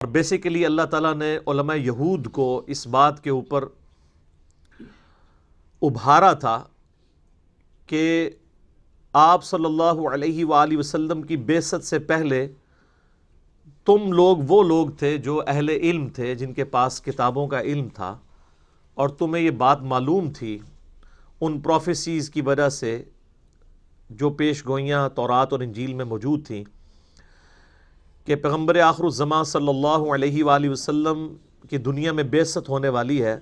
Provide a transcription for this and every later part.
اور بیسیکلی اللہ تعالیٰ نے علماء یہود کو اس بات کے اوپر ابھارا تھا کہ آپ صلی اللہ علیہ وآلہ وسلم کی بعثت سے پہلے تم لوگ وہ لوگ تھے جو اہل علم تھے، جن کے پاس کتابوں کا علم تھا، اور تمہیں یہ بات معلوم تھی ان پروفیسیز کی وجہ سے جو پیش گوئیاں تورات اور انجیل میں موجود تھیں کہ پیغمبر آخر الزمان صلی اللہ علیہ وآلہ وسلم کی دنیا میں بعثت ہونے والی ہے،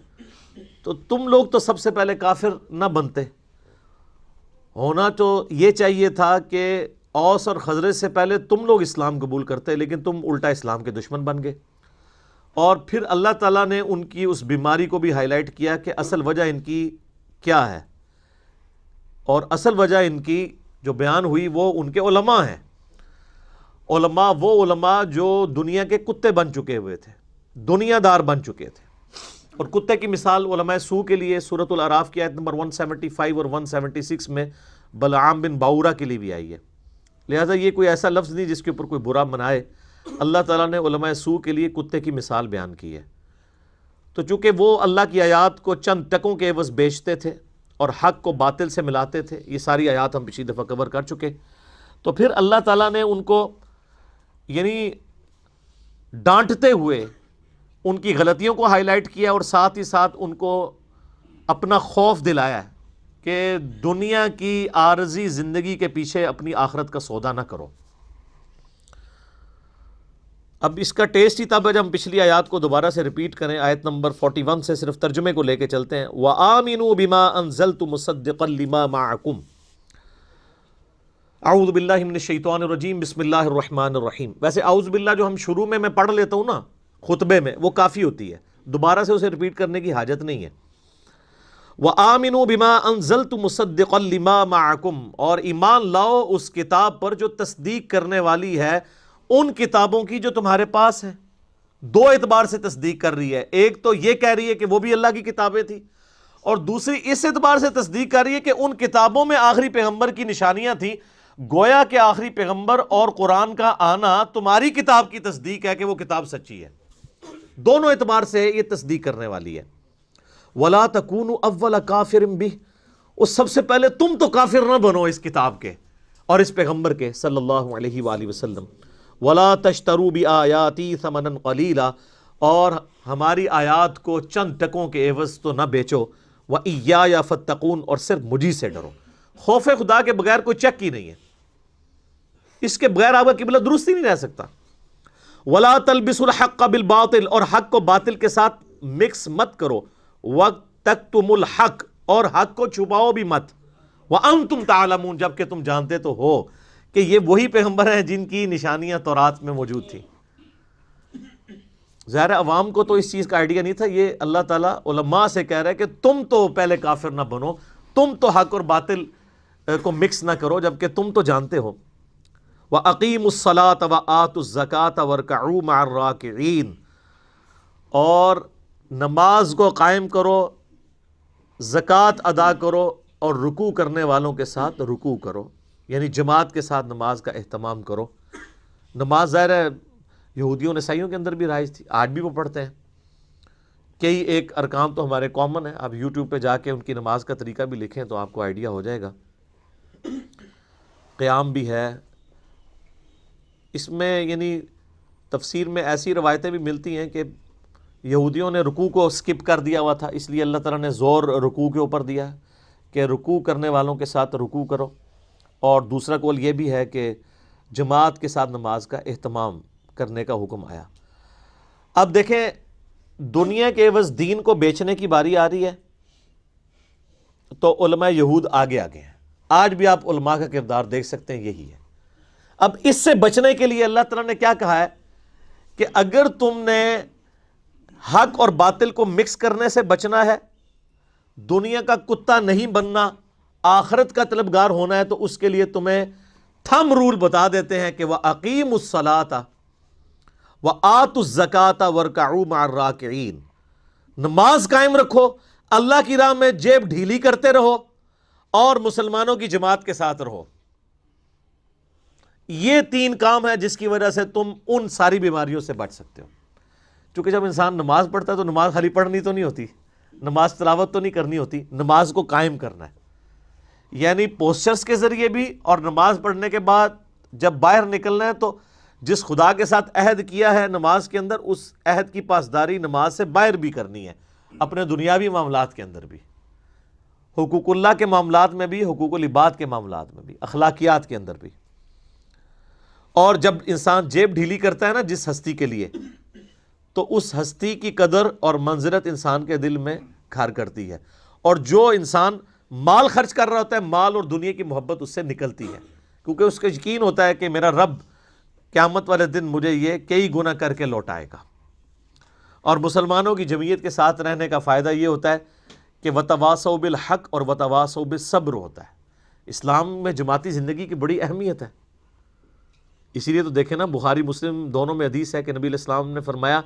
تو تم لوگ تو سب سے پہلے کافر نہ بنتے۔ ہونا تو یہ چاہیے تھا کہ اوس اور خزرج سے پہلے تم لوگ اسلام قبول کرتے، لیکن تم الٹا اسلام کے دشمن بن گئے۔ اور پھر اللہ تعالیٰ نے ان کی اس بیماری کو بھی ہائی لائٹ کیا کہ اصل وجہ ان کی کیا ہے، اور اصل وجہ ان کی جو بیان ہوئی وہ ان کے علماء ہیں۔ علماء وہ علماء جو دنیا کے کتے بن چکے ہوئے تھے، دنیا دار بن چکے تھے۔ اور کتے کی مثال علماء سو کے لیے سورۃ الاعراف کی آیت نمبر 175 اور 176 میں بلعام بن باورہ کے لیے بھی آئی ہے۔ لہذا یہ کوئی ایسا لفظ نہیں جس کے اوپر کوئی برا منائے۔ اللہ تعالیٰ نے علماء سو کے لیے کتے کی مثال بیان کی ہے۔ تو چونکہ وہ اللہ کی آیات کو چند ٹکوں کے عوض بیچتے تھے اور حق کو باطل سے ملاتے تھے، یہ ساری آیات ہم پچھلی دفعہ کور کر چکے، تو پھر اللہ تعالیٰ نے ان کو یعنی ڈانٹتے ہوئے ان کی غلطیوں کو ہائی لائٹ کیا، اور ساتھ ہی ساتھ ان کو اپنا خوف دلایا ہے کہ دنیا کی عارضی زندگی کے پیچھے اپنی آخرت کا سودا نہ کرو۔ اب اس کا ٹیسٹ ہی تب ہے جب ہم پچھلی آیات کو دوبارہ سے ریپیٹ کریں۔ آیت نمبر 41 سے صرف ترجمے کو لے کے چلتے ہیں۔ وَآمِنُوا بِمَا أَنزَلْتُ مُصَدِّقًا لِمَا مَعَكُمْ۔ اعوذ باللہ من الشیطان الرجیم، بسم اللہ الرحمن الرحیم۔ ویسے اعوذ باللہ جو ہم شروع میں پڑھ لیتا ہوں نا خطبے میں، وہ کافی ہوتی ہے، دوبارہ سے اسے ریپیٹ کرنے کی حاجت نہیں ہے۔ وَآمِنُوا بِمَا أَنزَلْتُ مُصَدِّقًا لِمَا مَعَكُمْ، اور ایمان لاؤ اس کتاب پر جو تصدیق کرنے والی ہے ان کتابوں کی جو تمہارے پاس ہیں۔ دو اعتبار سے تصدیق کر رہی ہے، ایک تو یہ کہہ رہی ہے کہ وہ بھی اللہ کی کتابیں تھیں، اور دوسری اس اعتبار سے تصدیق کر رہی ہے کہ ان کتابوں میں آخری پیغمبر کی نشانیاں تھیں، گویا کہ آخری پیغمبر اور قرآن کا آنا تمہاری کتاب کی تصدیق ہے کہ وہ کتاب سچی ہے۔ دونوں اعتبار سے یہ تصدیق کرنے والی ہے۔ وَلَا تَكُونُوا أَوَّلَ كَافِرٍ بِهِ، اور سب سے پہلے تم تو کافر نہ بنو اس کتاب کے اور اس پیغمبر کے صلی اللہ علیہ وآلہ وسلم۔ وَلَا تَشْتَرُوا بِآيَاتِي ثَمَنًا قَلِيلًا، اور ہماری آیات کو چند ٹکوں کے عوض تو نہ بیچو۔ وَإِيَّايَ فَاتَّقُونَ، اور صرف مجھی سے ڈرو۔ خوف خدا کے بغیر کوئی چک ہی نہیں ہے، اس کے بغیر آپ کا قبلہ درست ہی نہیں رہ سکتا۔ وَلَا تَلْبِسُوا الْحَقَّ بِالْبَاطِلِ، اور حق کو باطل کے ساتھ مکس مت کرو۔ وَتَكْتُمُوا الْحَقَّ، اور حق کو چھپاؤ بھی مت۔ وَأَنْتُمْ تَعْلَمُونَ، جبکہ تم جانتے تو ہو کہ یہ وہی پیغمبر ہیں جن کی نشانیاں تورات میں موجود تھیں۔ ظاہر عوام کو تو اس چیز کا آئیڈیا نہیں تھا، یہ اللہ تعالیٰ علماء سے کہہ رہا ہے کہ تم تو پہلے کافر نہ بنو، تم تو حق اور باطل کو مکس نہ کرو، جبکہ تم تو جانتے ہو۔ وَأَقِيمُوا الصَّلَاةَ وَآتُوا الزَّكَاةَ وَارْكَعُوا مَعَ الرَّاكِعِينَ، اور نماز کو قائم کرو، زکوٰۃ ادا کرو، اور رکوع کرنے والوں کے ساتھ رکوع کرو، یعنی جماعت کے ساتھ نماز کا اہتمام کرو۔ نماز ظاہر ہے یہودیوں عیسائیوں کے اندر بھی رائج تھی، آج بھی وہ پڑھتے ہیں۔ کئی ایک ارکان تو ہمارے کامن ہیں، آپ یوٹیوب پہ جا کے ان کی نماز کا طریقہ بھی لکھیں تو آپ کو آئیڈیا ہو جائے گا۔ قیام بھی ہے اس میں، یعنی تفسیر میں ایسی روایتیں بھی ملتی ہیں کہ یہودیوں نے رکوع کو سکپ کر دیا ہوا تھا، اس لیے اللہ تعالیٰ نے زور رکوع کے اوپر دیا کہ رکوع کرنے والوں کے ساتھ رکوع کرو، اور دوسرا قول یہ بھی ہے کہ جماعت کے ساتھ نماز کا اہتمام کرنے کا حکم آیا۔ اب دیکھیں دنیا کے عوض دین کو بیچنے کی باری آ رہی ہے تو علماء یہود آگے آگے ہیں۔ آج بھی آپ علماء کا کردار دیکھ سکتے ہیں، یہی ہے۔ اب اس سے بچنے کے لیے اللہ تعالیٰ نے کیا کہا ہے کہ اگر تم نے حق اور باطل کو مکس کرنے سے بچنا ہے، دنیا کا کتا نہیں بننا، آخرت کا طلبگار ہونا ہے، تو اس کے لیے تمہیں تھم رول بتا دیتے ہیں کہ وَأَقِيمُوا الصَّلَاةَ وَآتُوا الزَّكَاةَ وَارْكَعُوا مَعَ الرَّاكِعِينَ، نماز قائم رکھو، اللہ کی راہ میں جیب ڈھیلی کرتے رہو، اور مسلمانوں کی جماعت کے ساتھ رہو۔ یہ تین کام ہے جس کی وجہ سے تم ان ساری بیماریوں سے بچ سکتے ہو۔ چونکہ جب انسان نماز پڑھتا ہے تو نماز خالی پڑھنی تو نہیں ہوتی، نماز تلاوت تو نہیں کرنی ہوتی، نماز کو قائم کرنا ہے، یعنی پوسچرز کے ذریعے بھی، اور نماز پڑھنے کے بعد جب باہر نکلنا ہے تو جس خدا کے ساتھ عہد کیا ہے نماز کے اندر، اس عہد کی پاسداری نماز سے باہر بھی کرنی ہے، اپنے دنیاوی معاملات کے اندر بھی، حقوق اللہ کے معاملات میں بھی، حقوق العباد کے معاملات میں بھی، اخلاقیات کے اندر بھی۔ اور جب انسان جیب ڈھیلی کرتا ہے نا جس ہستی کے لیے، تو اس ہستی کی قدر اور منزلت انسان کے دل میں گھر کرتی ہے، اور جو انسان مال خرچ کر رہا ہوتا ہے، مال اور دنیا کی محبت اس سے نکلتی ہے، کیونکہ اس کا یقین ہوتا ہے کہ میرا رب قیامت والے دن مجھے یہ کئی گنا کر کے لوٹائے گا۔ اور مسلمانوں کی جمعیت کے ساتھ رہنے کا فائدہ یہ ہوتا ہے کہ وتواصوا بالحق اور وتواصوا بالصبر ہوتا ہے۔ اسلام میں جماعتی زندگی کی بڑی اہمیت ہے، اسی لیے تو دیکھیں نا بخاری مسلم دونوں میں حدیث ہے کہ نبی علیہ السلام نے فرمایا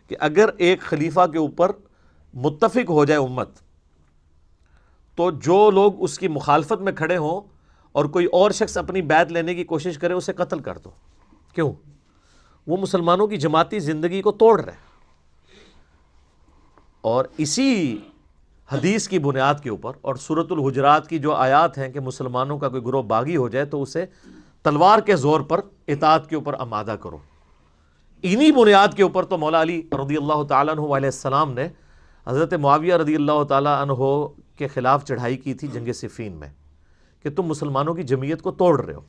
کہ اگر ایک خلیفہ کے اوپر متفق ہو جائے امت، تو جو لوگ اس کی مخالفت میں کھڑے ہوں اور کوئی اور شخص اپنی بیعت لینے کی کوشش کرے، اسے قتل کر دو۔ کیوں؟ وہ مسلمانوں کی جماعتی زندگی کو توڑ رہے ہیں۔ اور اسی حدیث کی بنیاد کے اوپر اور سورۃ الحجرات کی جو آیات ہیں کہ مسلمانوں کا کوئی گروہ باغی ہو جائے تو اسے تلوار کے زور پر اطاعت کے اوپر آمادہ کرو، انہی بنیاد کے اوپر تو مولا علی رضی اللہ تعالیٰ عنہ علیہ السلام نے حضرت معاویہ رضی اللہ تعالیٰ عنہ کے خلاف چڑھائی کی تھی جنگ صفین میں، کہ تم مسلمانوں کی جمعیت کو توڑ رہے ہو۔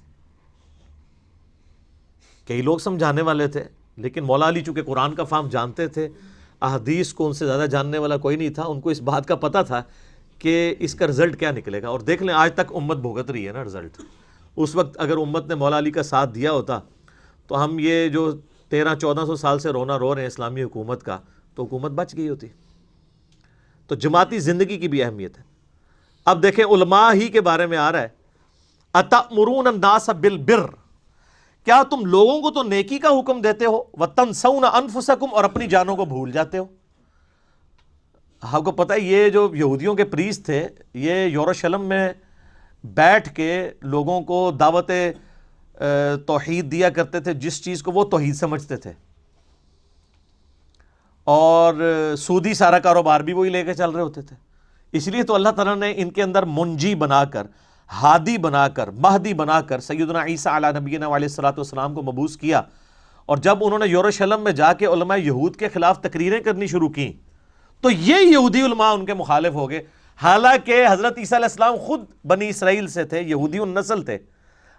کئی لوگ سمجھانے والے تھے، لیکن مولا علی چونکہ قرآن کا فہم جانتے تھے، احادیث کو ان سے زیادہ جاننے والا کوئی نہیں تھا، ان کو اس بات کا پتہ تھا کہ اس کا رزلٹ کیا نکلے گا۔ اور دیکھ لیں آج تک امت بھگت رہی ہے نا رزلٹ۔ اس وقت اگر امت نے مولا علی کا ساتھ دیا ہوتا تو ہم یہ جو 1300-1400 سال سے رونا رو رہے ہیں اسلامی حکومت کا، تو حکومت بچ گئی ہوتی۔ تو جماعتی زندگی کی بھی اہمیت ہے۔ اب دیکھیں علماء ہی کے بارے میں آ رہا ہے، اَتَأْمُرُونَ النَّاسَ بِالْبِرِّ، کیا تم لوگوں کو تو نیکی کا حکم دیتے ہو، وَتَنْسَوْنَ أَنفُسَكُمْ، اور اپنی جانوں کو بھول جاتے ہو۔ آپ کو پتہ ہے یہ جو یہودیوں کے پریسٹ تھے، یہ یروشلم میں بیٹھ کے لوگوں کو دعوت توحید دیا کرتے تھے، جس چیز کو وہ توحید سمجھتے تھے، اور سودی سارا کاروبار بھی وہی لے کے چل رہے ہوتے تھے۔ اس لیے تو اللہ تعالیٰ نے ان کے اندر منجی بنا کر، ہادی بنا کر، مہدی بنا کر سیدنا عیسیٰ علیہ نبینا علیہ الصلوۃ والسلام کو مبعوث کیا۔ اور جب انہوں نے یروشلم میں جا کے علماء یہود کے خلاف تقریریں کرنی شروع کی تو یہ یہودی علماء ان کے مخالف ہو گئے، حالانکہ حضرت عیسیٰ علیہ السلام خود بنی اسرائیل سے تھے، یہودی النسل تھے،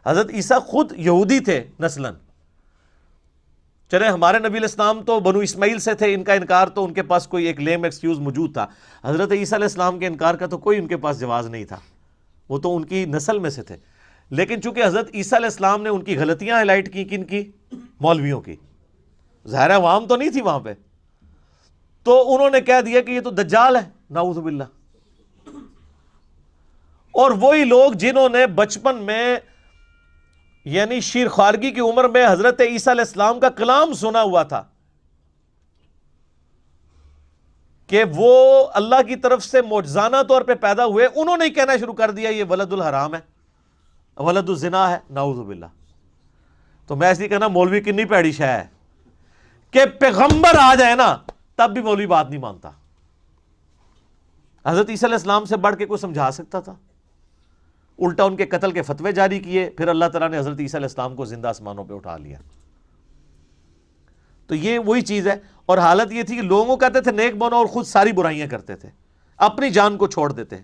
حضرت عیسیٰ خود یہودی تھے نسلاً۔ چلے ہمارے نبی علیہ السلام تو بنو اسماعیل سے تھے، ان کا انکار تو ان کے پاس کوئی ایک لیم ایکسکیوز موجود تھا، حضرت عیسیٰ علیہ السلام کے انکار کا تو کوئی ان کے پاس جواز نہیں تھا، وہ تو ان کی نسل میں سے تھے۔ لیکن چونکہ حضرت عیسیٰ علیہ السلام نے ان کی غلطیاں ہائی لائٹ کی، کن کی؟ مولویوں کی۔ ظاہر عوام تو نہیں تھی وہاں پہ، تو انہوں نے کہہ دیا کہ یہ تو دجال ہے، نعوذ باللہ۔ اور وہی لوگ جنہوں نے بچپن میں یعنی شیر خارگی کی عمر میں حضرت عیسیٰ علیہ السلام کا کلام سنا ہوا تھا کہ وہ اللہ کی طرف سے معجزانہ طور پہ پیدا ہوئے، انہوں نے کہنا شروع کر دیا یہ ولد الحرام ہے، ولد الزنا ہے، نعوذ باللہ۔ تو میں اس لیے کہنا مولوی کنی پیڑی شے ہے کہ پیغمبر آ جائے نا تب بھی مولوی بات نہیں مانتا۔ حضرت عیسیٰ علیہ السلام سے بڑھ کے کوئی سمجھا سکتا تھا؟ الٹا ان کے قتل کے فتوے جاری کیے، پھر اللہ تعالیٰ نے حضرت عیسیٰ علیہ السلام کو زندہ آسمانوں پہ اٹھا لیا۔ تو یہ وہی چیز ہے، اور حالت یہ تھی کہ لوگوں کو کہتے تھے نیک بنو اور خود ساری برائیاں کرتے تھے، اپنی جان کو چھوڑ دیتے۔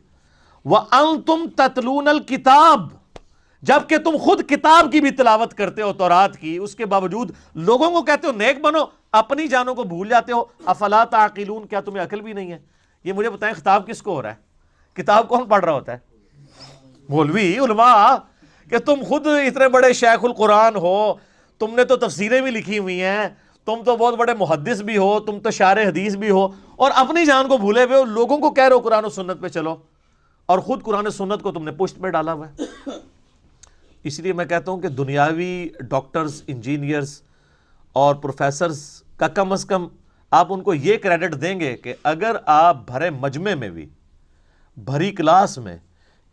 وَأَنْتُمْ تَتْلُونَ الْكِتَابَ، جبکہ تم خود کتاب کی بھی تلاوت کرتے ہو، تورات کی، اس کے باوجود لوگوں کو کہتے ہو نیک بنو، اپنی جانوں کو بھول جاتے ہو۔ افلا تعقلون، کیا تمہیں عقل بھی نہیں ہے؟ یہ مجھے بتائیں خطاب کس کو ہو رہا ہے؟ کتاب کون پڑھ رہا ہوتا ہے؟ مولوی علماء، کہ تم خود اتنے بڑے شیخ القرآن ہو، تم نے تو تفسیریں بھی لکھی ہوئی ہیں، تم تو بہت بڑے محدث بھی ہو، تم تو شارح حدیث بھی ہو، اور اپنی جان کو بھولے ہوئے ہو، لوگوں کو کہہ رہے ہو قرآن و سنت پہ چلو، اور خود قرآن و سنت کو تم نے پشت پہ ڈالا ہوا ہے۔ اس لیے میں کہتا ہوں کہ دنیاوی ڈاکٹرز، انجینئرز اور پروفیسرز کا کم از کم آپ ان کو یہ کریڈٹ دیں گے کہ اگر آپ بھرے مجمع میں بھی، بھری کلاس میں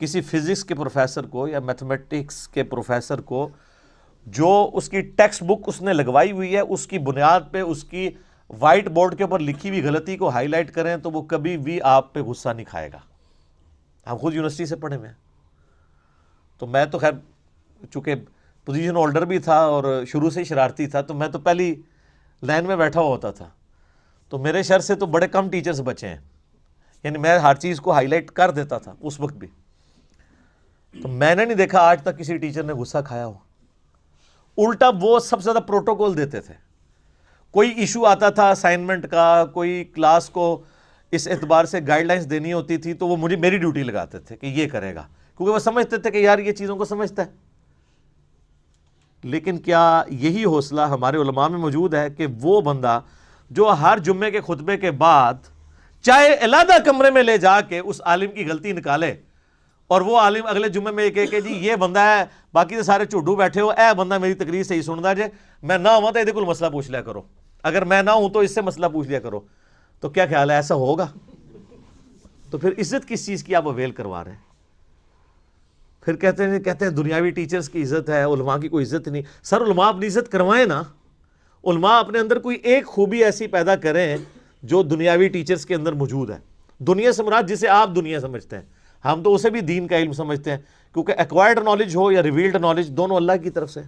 کسی فزکس کے پروفیسر کو یا میتھمیٹکس کے پروفیسر کو جو اس کی ٹیکسٹ بک اس نے لگوائی ہوئی ہے اس کی بنیاد پہ اس کی وائٹ بورڈ کے اوپر لکھی ہوئی غلطی کو ہائی لائٹ کریں تو وہ کبھی بھی آپ پہ غصہ نہیں کھائے گا. ہم خود یونیورسٹی سے پڑھے ہوئے ہیں. تو میں تو خیر چونکہ پوزیشن ہولڈر بھی تھا اور شروع سے ہی شرارتی تھا، تو میں تو پہلی لائن میں بیٹھا ہوا ہوتا تھا. تو میرے شر سے تو بڑے کم ٹیچرز بچے ہیں، یعنی میں ہر چیز کو ہائی لائٹ کر دیتا تھا اس وقت بھی. تو میں نے نہیں دیکھا آج تک کسی ٹیچر نے غصہ کھایا ہو. الٹا وہ سب سے زیادہ پروٹوکول دیتے تھے. کوئی ایشو آتا تھا اسائنمنٹ کا، کوئی کلاس کو اس اعتبار سے گائیڈ لائنس دینی ہوتی تھی، تو وہ مجھے میری ڈیوٹی لگاتے تھے کہ یہ کرے گا، کیونکہ وہ سمجھتے تھے کہ یار یہ چیزوں کو سمجھتا ہے. لیکن کیا یہی حوصلہ ہمارے علماء میں موجود ہے کہ وہ بندہ جو ہر جمعے کے خطبے کے بعد چاہے علیحدہ کمرے میں لے جا کے اس عالم کی غلطی نکالے، اور وہ عالم اگلے جمعے میں کہے کہ جی یہ بندہ ہے، باقی تو سارے جھوٹو بیٹھے ہو، اے بندہ میری تقریر صحیح سندا جے، میں نہ ہوں تو یہ کوئی مسئلہ پوچھ لیا کرو، اگر میں نہ ہوں تو اس سے مسئلہ پوچھ لیا کرو. تو کیا خیال ہے ایسا ہوگا؟ تو پھر عزت کس چیز کی آپ اویل کروا رہے ہیں؟ پھر کہتے ہیں دنیاوی ٹیچرز کی عزت ہے، علماء کی کوئی عزت نہیں. سر علماء اپنی عزت کروائیں نا. علماء اپنے اندر کوئی ایک خوبی ایسی پیدا کریں جو دنیاوی ٹیچرز کے اندر موجود ہے. دنیا سے مراد جسے آپ دنیا سمجھتے ہیں، ہم تو اسے بھی دین کا علم سمجھتے ہیں، کیونکہ ایکوائرڈ نالج ہو یا ریویلڈ نالج دونوں اللہ کی طرف سے.